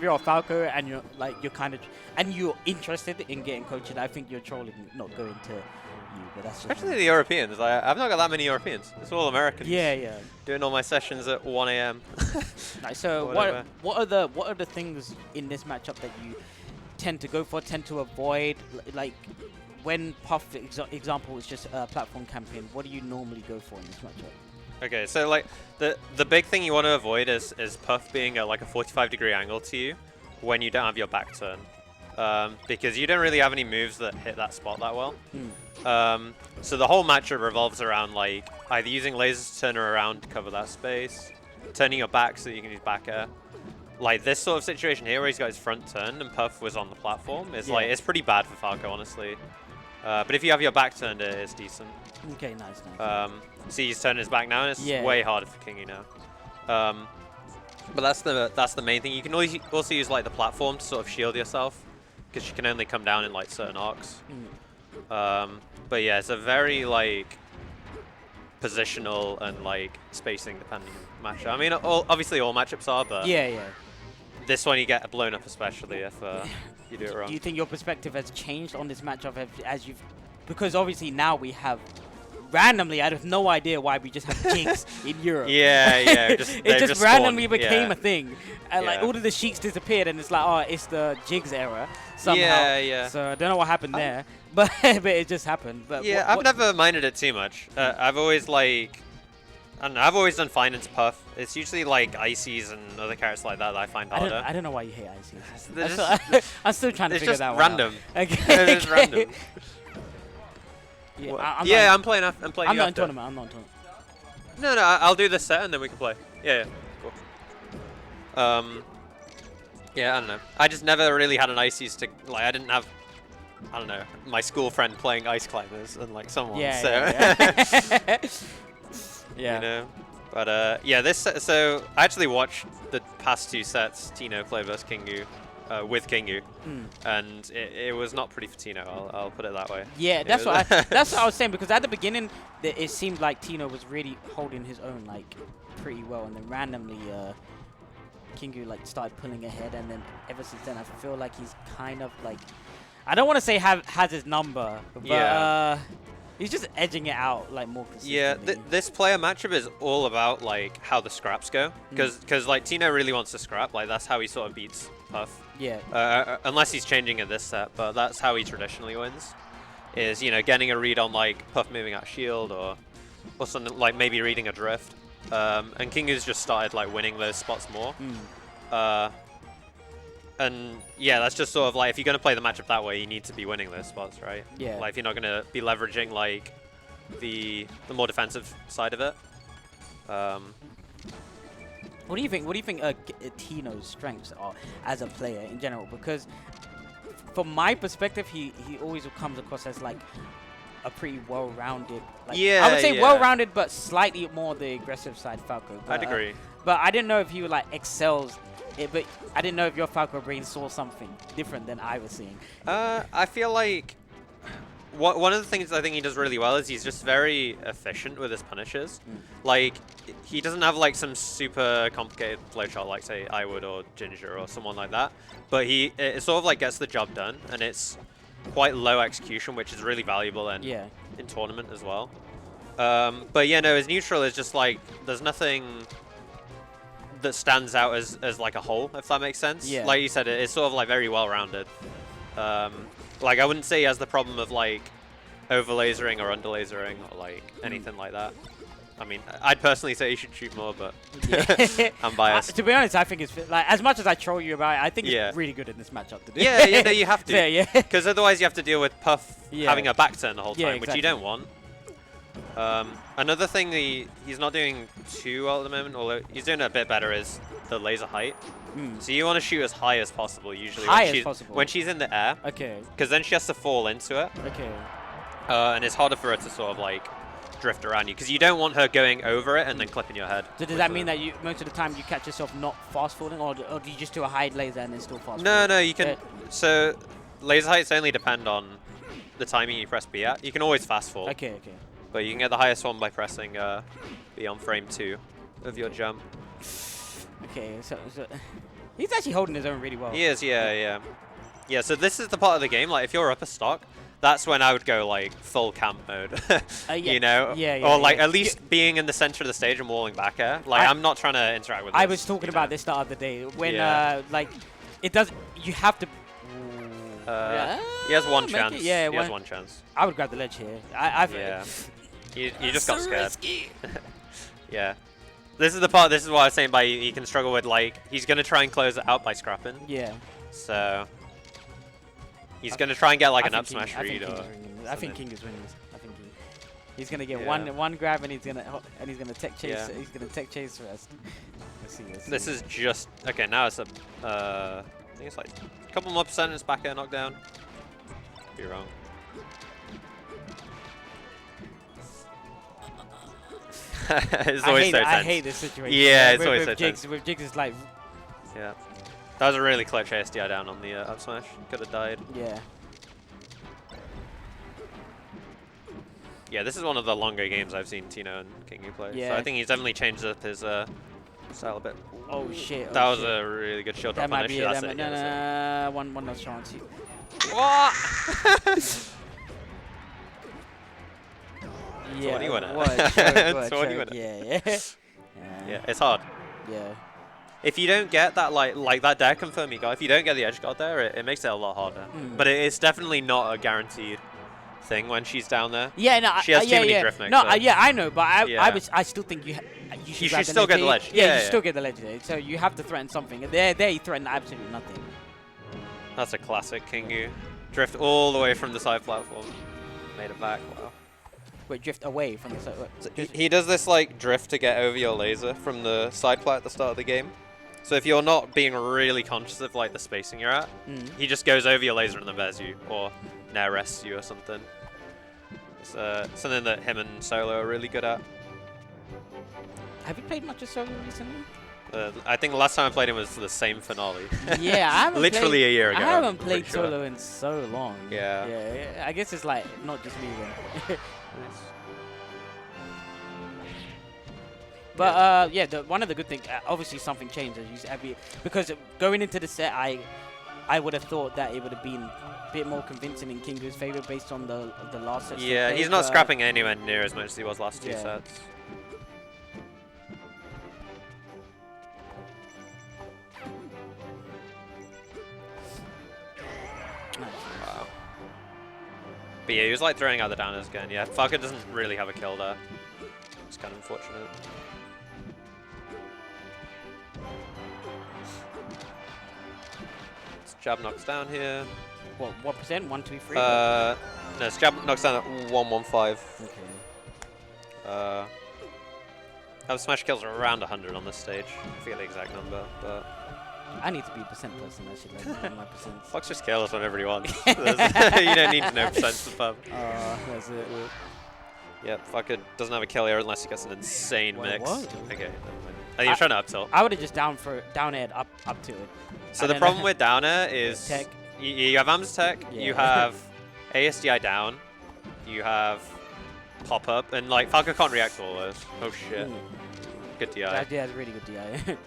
you're a Falco and you're interested in getting coached, I think you're trolling, not going to you. But that's just Especially the Europeans. I've not got that many Europeans. It's all Americans. yeah. Doing all my sessions at 1 a.m. Right, so what are the things in this matchup that you tend to avoid? Like when Puff, example, is just a platform campaign, what do you normally go for in this matchup? Okay, so like the big thing you want to avoid is Puff being at like a 45-degree angle to you when you don't have your back turn, because you don't really have any moves that hit that spot that well. So the whole matchup revolves around like either using lasers to turn her around to cover that space, turning your back so that you can use back air. Like this sort of situation here where he's got his front turn and Puff was on the platform is like it's pretty bad for Falco, honestly. But if you have your back turned, it's decent. Okay, nice. See, he's turning his back now, and it's way harder for Kingu now. But that's the main thing. You can also use like the platform to sort of shield yourself, because you can only come down in like certain arcs. But yeah, it's a very like positional and like spacing depending matchup. I mean, obviously all matchups are, but this one you get blown up, especially if you do it wrong. Do you think your perspective has changed on this matchup because obviously now we have randomly, I have no idea why we just have Jigs in Europe. It just randomly became a thing. And like all of the Sheiks disappeared and it's like, oh, it's the Jigs era somehow. So I don't know what happened there, but it just happened. But yeah, I've never minded it too much. I've always like, I don't know, I've always done fine into Puff. It's usually like Ices and other characters like that I find harder. I don't know why you hate Ices. I'm still trying to figure that one out. It's just random. Yeah, I'm playing. I'm not in tournament. No, I'll do this set and then we can play. Yeah, cool. Yeah, I don't know. I just never really had an Ices to like. I didn't have, I don't know, my school friend playing Ice Climbers and like someone. You know. But yeah, this so I actually watched the past two sets Tino play versus Kingu. With Kingu, and it was not pretty for Tino. I'll put it that way. Yeah, that's what I was saying, because at the beginning it seemed like Tino was really holding his own like pretty well, and then randomly Kingu like started pulling ahead, and then ever since then I feel like he's kind of like, I don't want to say has his number, but he's just edging it out like more consistently. Yeah, this player matchup is all about like how the scraps go, because like Tino really wants to scrap, like that's how he sort of beats Puff. Yeah. Unless he's changing in this set, but that's how he traditionally wins. Is, you know, getting a read on like Puff moving out shield or something, like maybe reading a drift. And Kingu's just started like winning those spots more. And yeah, that's just sort of like, if you're going to play the matchup that way, you need to be winning those spots, right? Yeah. Like if you're not going to be leveraging like the more defensive side of it. What do you think Tino's strengths are as a player in general? Because from my perspective, he always comes across as like a pretty well-rounded. Like, I would say well-rounded, but slightly more the aggressive side Falco. But, I'd agree. But I didn't know if he like excels. But I didn't know if your Falco brain saw something different than I was seeing. I feel like one of the things I think he does really well is he's just very efficient with his punishes. Like, he doesn't have like some super complicated flowchart like say I would or Ginger or someone like that, but it sort of like gets the job done, and it's quite low execution, which is really valuable in tournament as well. But yeah, no, his neutral is just like, there's nothing that stands out as like a whole, if that makes sense. Yeah. Like you said, it's sort of like very well rounded. Like I wouldn't say he has the problem of like over lasering or under lasering or like anything like that. I mean, I'd personally say he should shoot more, but I'm biased. To be honest, I think it's like, as much as I troll you about it, I think it's really good in this matchup to do. Yeah, no, you have to. Yeah. Because otherwise you have to deal with Puff having a back turn the whole time, which you don't want. Another thing he's not doing too well at the moment, although he's doing a bit better, is the laser height. So you want to shoot as high as possible, usually. When she's in the air. Okay. Because then she has to fall into it. Okay. And it's harder for her to sort of like drift around you, because you don't want her going over it and then clipping your head. So does that mean that most of the time you catch yourself not fast falling, or do you just do a high laser and then still fast falling? No, you can. So laser heights only depend on the timing you press B at. You can always fast fall. Okay. But you can get the highest one by pressing B on frame 2 of your jump. Okay, so He's actually holding his own really well. He is, yeah. Yeah, so this is the part of the game, like, if you're up a stock, that's when I would go, like, full camp mode, you know? Or, like, at least being in the center of the stage and walling back air. Like, I'm not trying to interact with this. I was talking about this the other day. When, like, it does... You have to... he has one chance. He has one chance. I would grab the ledge here. I've You just got scared. Yeah. This is the part, this is what I was saying by he can struggle with, like, he's going to try and close it out by scrapping. Yeah. So... He's going to try and get, like, an up smash read or... I think Kingu's winning this. I think he's going to get one grab and he's going to tech chase. Yeah. He's going to tech chase first. Let's see. This is just... Okay, now it's a... I think it's, like, a couple more percent and it's back air knockdown. Could be wrong. It's always so tense. I hate this situation. Yeah, it's always so tense. With Jigs, it's like... Yeah. That was a really clutch ASDI down on the up smash. Could have died. Yeah. Yeah, this is one of the longer games I've seen Tino and Kingu play. Yeah. So I think he's definitely changed up his style a bit. Oh shit. That was a really good shield drop That might punish. be it. That's it. No, one last chance. What? Yeah. 20 winner. What a joke, 20 winner. Yeah. Yeah, it's hard. Yeah. If you don't get that, like that dare confirm you got, if you don't get the edge guard there, it makes it a lot harder. But it's definitely not a guaranteed thing when she's down there. Yeah, no, she has too many drift makes. No, yeah, I know, but I still think you should still get the ledge. Yeah, you still get the ledge there. So you have to threaten something. There you threaten absolutely nothing. That's a classic Kingu. Drift all the way from the side platform. Made it back. Wow. Wait, drift away from the side. So he does this like drift to get over your laser from the side plat at the start of the game. So if you're not being really conscious of like the spacing you're at, he just goes over your laser and then bears you, or nair rests you or something. It's something that him and Solo are really good at. Have you played much of Solo recently? I think the last time I played him was the same finale. Yeah, I haven't literally a year ago. I haven't played Solo in so long. Yeah. Yeah, I guess it's like not just me then. But yeah, one of the good things, obviously something changed because going into the set, I would have thought that it would have been a bit more convincing in Kingu's favor based on the last set. Yeah, he's not scrapping anywhere near as much as he was last two sets. Wow. But yeah, he was like throwing out the downers again. Yeah, Falcon doesn't really have a kill there. It's kind of unfortunate. Jab knocks down here. What percent? 1, 2, 3? No, jab knocks down at 115. Okay. Have smash kills are around 100 on this stage. I forget the exact number, but I need to be a percent person. I should like my percents. Fox just kills whenever he wants. You don't need to know percents to pub. That's it. Yeah, Fucker doesn't have a kill here unless he gets an insane mix. What? Okay, never mind. I think you're trying to up tilt. I would have just down aired up to it. So the problem with down air is tech. You have AMS tech, you have ASDI down, you have pop up, and like Falco can't react to all those. Oh shit. Good DI. Yeah, it's really good DI.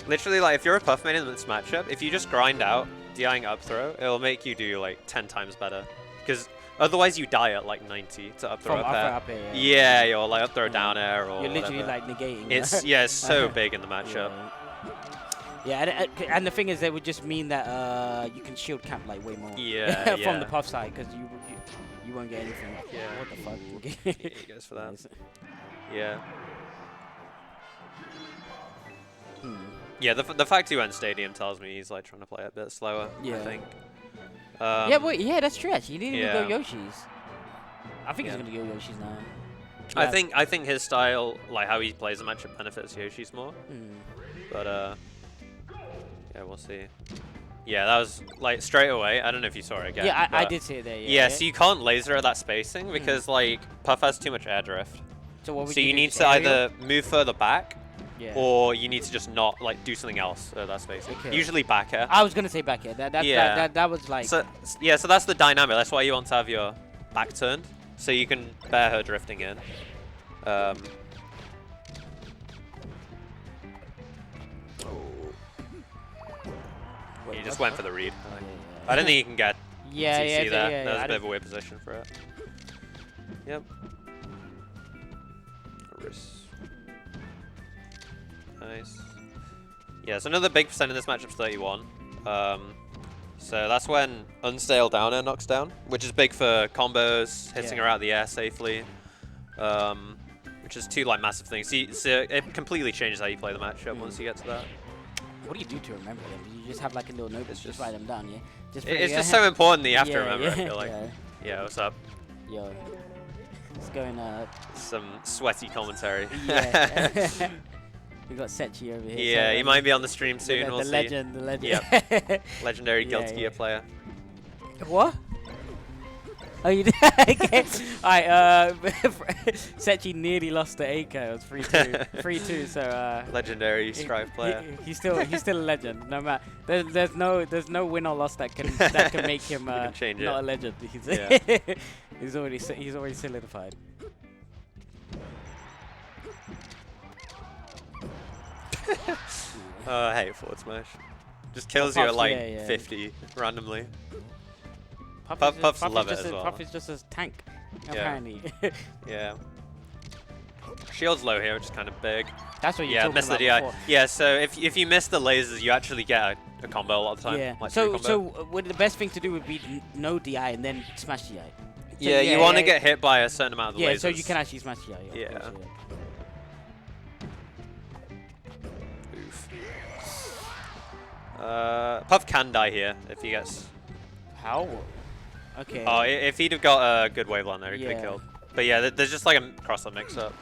Literally, like, if you're a puff main in this matchup, if you just grind out DIing up throw, it'll make you do like 10 times better. Because otherwise you die at like 90 to up throw up air. Yeah, you're like up throw down air or you're literally whatever. like negating. It's so big in the matchup. Yeah, and the thing is, that would just mean that you can shield camp like way more. Yeah, from the puff side, because you won't get anything. Yeah. What the fuck? Yeah, he goes for that. Nice. Yeah. Yeah, the fact he went stadium tells me he's like trying to play it a bit slower. I think. Yeah, that's true. Actually, he didn't even go Yoshi's. I think he's gonna go Yoshi's now. Yeah. I think his style, like how he plays the matchup, benefits Yoshi's more. But yeah, we'll see. Yeah, that was like straight away. I don't know if you saw it again. Yeah, I did see it there. Yeah, so you can't laser at that spacing because like Puff has too much air drift. So what would you need to either move further back, or you need to just not like do something else at that spacing. Okay. Usually back air. I was gonna say back air. That was like. So that's the dynamic. That's why you want to have your back turned, so you can bear her drifting in. Wait, He just what? went for the read. I think. Yeah. I don't think you can get Yeah, CC yeah, there. yeah, That was I a bit of a didn't- weird position for it. Yep. Wrist. Nice. Yeah, so another big percent in this matchup's 31. So that's when unstale down air knocks down, which is big for combos, hitting her out of the air safely, which is two like massive things. So it completely changes how you play the matchup once you get to that. What do you do to remember them? Do you just have like a little notebook, just write them down, yeah? It's just so important that you have to Yeah, remember, yeah, I feel like. yeah. Yeah, what's up? Yo, it's going Some sweaty commentary. yeah. We got Sechi over here. Yeah, so, he might be on the stream soon, we'll the see. legend. Yep. Legendary Yeah, Guilty Gear yeah. player. What? Oh, you did? Okay. Alright, Sechi nearly lost to Eiko. It was 3-2. 3-2, so Legendary Strive player. He's still a legend. No matter there's no win or loss that can make him change not it. a legend. Yeah. he's already solidified. I hate forward smash. Just kills you at like yeah, yeah. 50 randomly. Puffs love it as well. Puff is just a tank, apparently. Yeah. Shield's low here, which is kind of big. That's what you're Yeah, talking miss the about DI. before. Yeah, so if you miss the lasers, you actually get a combo a lot of the time. Yeah. Like So true combo. would the best thing to do would be no DI and then smash DI. yeah, you want to get hit by a certain amount of the Yeah, lasers. so you can actually smash DI. Yeah. of course, Oof. Puff can die here if he gets. How? Okay. Oh, if he'd have got a good waveland there, he could have Yeah. killed. But yeah, there's just like a cross-up mix-up.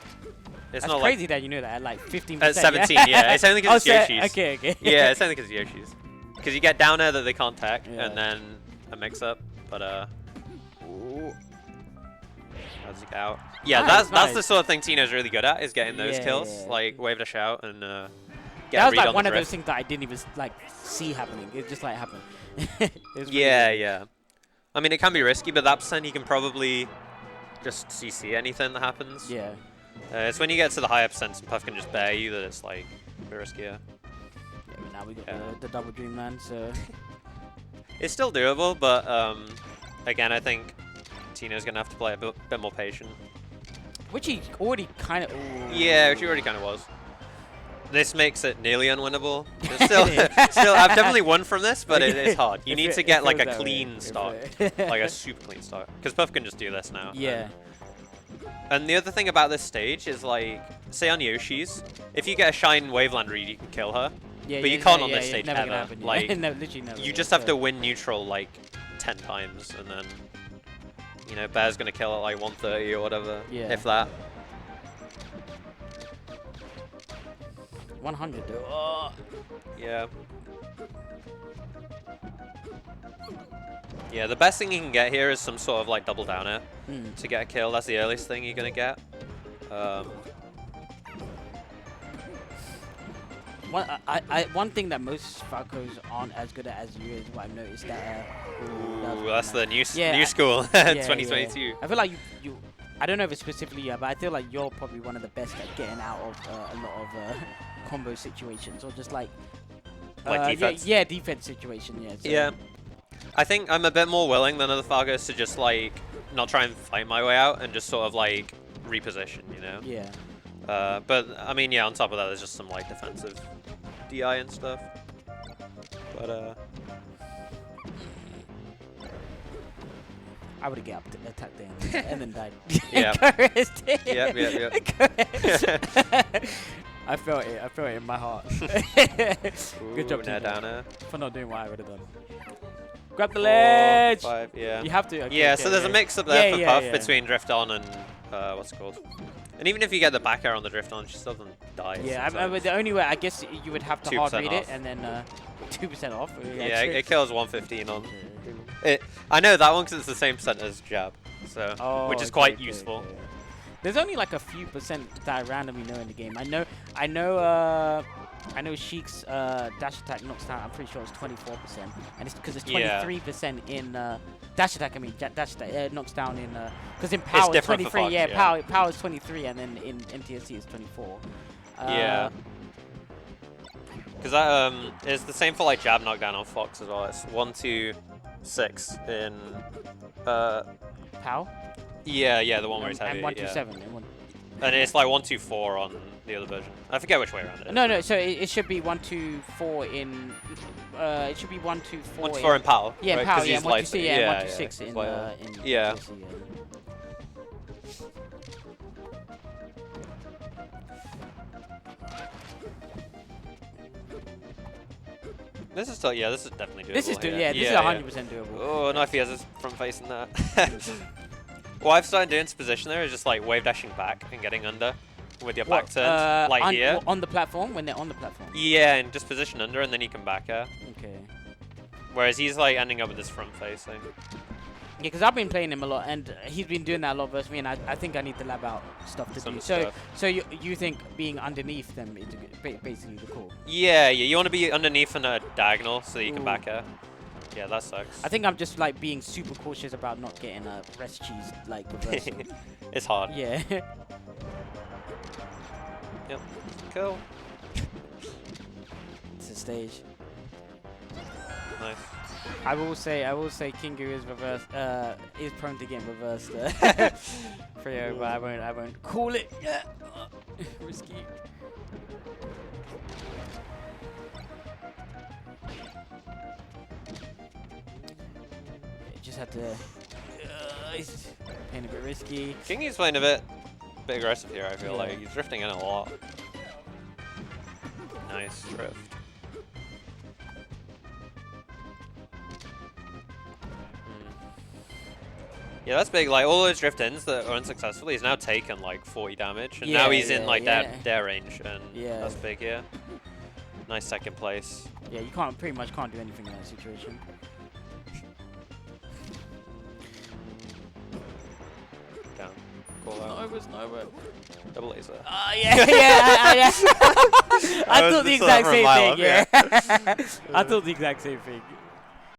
It's That's not crazy that you know that at like 15%. at 17. Yeah, it's only because it's Yoshi's. Okay. Yeah, it's only because it's Yoshi's. Because you get down air that they can't tech, Yeah. and then a mix-up. But ooh. How's he get out? Yeah, Nice, that's the nice. sort of thing Tino's really good at, is getting those Yeah, kills, yeah. like wave dash out and get That a was read like on one the of those drift. things that I didn't even like see happening. It just like happened. It was really Yeah, weird. yeah. I mean, it can be risky, but that percent you can probably just CC anything that happens. Yeah. It's when you get to the higher percents and Puff can just bear you that it's like a bit riskier. Yeah, but now we got Yeah. the double dreamland, so It's still doable, but again, I think Tino's gonna have to play a bit more patient. which he already kind of. Yeah, which he already kind of was. This makes it nearly unwinnable. But still, I've definitely won from this, but it's hard. You need to get like a clean start, like a super clean start, because Puff can just do this now. Yeah. And the other thing about this stage is like, say on Yoshi's, if you get a Shine Waveland read, you can kill her. Yeah, But yeah, you can't yeah, on yeah, this yeah, stage never gonna ever. happen, yeah. Like, no, literally never. You yeah, just have so- to win neutral like 10 times, and then Bear's gonna kill at like 130 or whatever, Yeah. if that. 100 though. Oh. Yeah. Yeah, the best thing you can get here is some sort of like double down air to get a kill. That's the earliest thing you're gonna get. One thing that most Falcos aren't as good at as you is what I've noticed that. Ooh, that's the new Yeah, new school, yeah, 2022. yeah. I feel like you. I don't know if it's specifically you, but I feel like you're probably one of the best at getting out of a lot of combo situations or just like. Like defense? Yeah, defense situation. Yeah. So. Yeah. I think I'm a bit more willing than other Falcos to just like not try and fight my way out and just sort of like reposition, you know? Yeah. But I mean, yeah, on top of that, there's just some like defensive DI and stuff. But I would have get up to attack there and then died. Yeah. Yep. Yep. I felt it. I felt it in my heart. Good job, Nair Tino, down air. for not doing what I would have done. Grab the ledge. 5, yeah. You have to. Okay, Yeah, okay, so there's a okay. mix up there Yeah, for yeah, Puff yeah. between drift on and what's it called? And even if you get the back air on the drift on, she still doesn't die. Yeah, sometimes. the only way I guess you would have to 2% hard read it off. and then 2% off. Yeah, it kills 115 on. I know that one because it's the same percent as jab, so Oh, which is okay, quite okay, useful. okay. There's only like a few percent that I randomly know in the game. I know Sheik's dash attack knocks down. I'm pretty sure it's 24%, and it's because it's 23% in dash attack. I mean dash attack knocks down in because in power it's different for 23. Fox, Yeah, yeah. power is 23, and then in MTSC it's 24. Yeah. Because that is the same for like jab knockdown on Fox as well. It's 1, 2, 6 in. Pow? Yeah, the one where he's heavy. And 1, 2, 7. And it's like 1, 2, 4 on the other version. I forget which way around it is. No, so it should be 1, 2, 4 in. It should be 1, 2, 4. 1, 2, 4 in PAL. Yeah, right? PAL. Yeah, he's 1, 2, 6. Yeah, 1, 2, 6 in. in. Yeah. GC, yeah. This is still, this is definitely doable. This is here. this is 100% doable. Oh, no, if he has his front face in that. What I've started doing to position there is just like wave dashing back and getting under with your back turned, like here. On the platform, when they're on the platform? Yeah, and just position under and then you can back air. Okay. Whereas he's like ending up with his front facing. Yeah, because I've been playing him a lot, and he's been doing that a lot versus me, and I think I need to lab out stuff to do. So you think being underneath them is basically the call? Yeah, you want to be underneath in a diagonal so that you can back air. Yeah, that sucks. I think I'm just like being super cautious about not getting a rest cheese like reversal. It's hard. Yeah. Yep. Cool. It's a stage. Nice. I will say Kingu is reversed. Is prone to getting reversed. 3-0, but I won't call it. Risky. Just had to. He's playing a bit risky. Kingu's playing a bit aggressive here. I feel like he's drifting in a lot. Nice drift. Yeah, that's big. Like all those drift ins that are unsuccessful, he's now taken like 40 damage, and now he's in like their range, and that's big here. Nice second place. Yeah, you pretty much can't do anything in that situation. Down. Call out. Sniper. Double laser. Yeah. I thought the exact same thing. Yeah. I thought the exact same thing.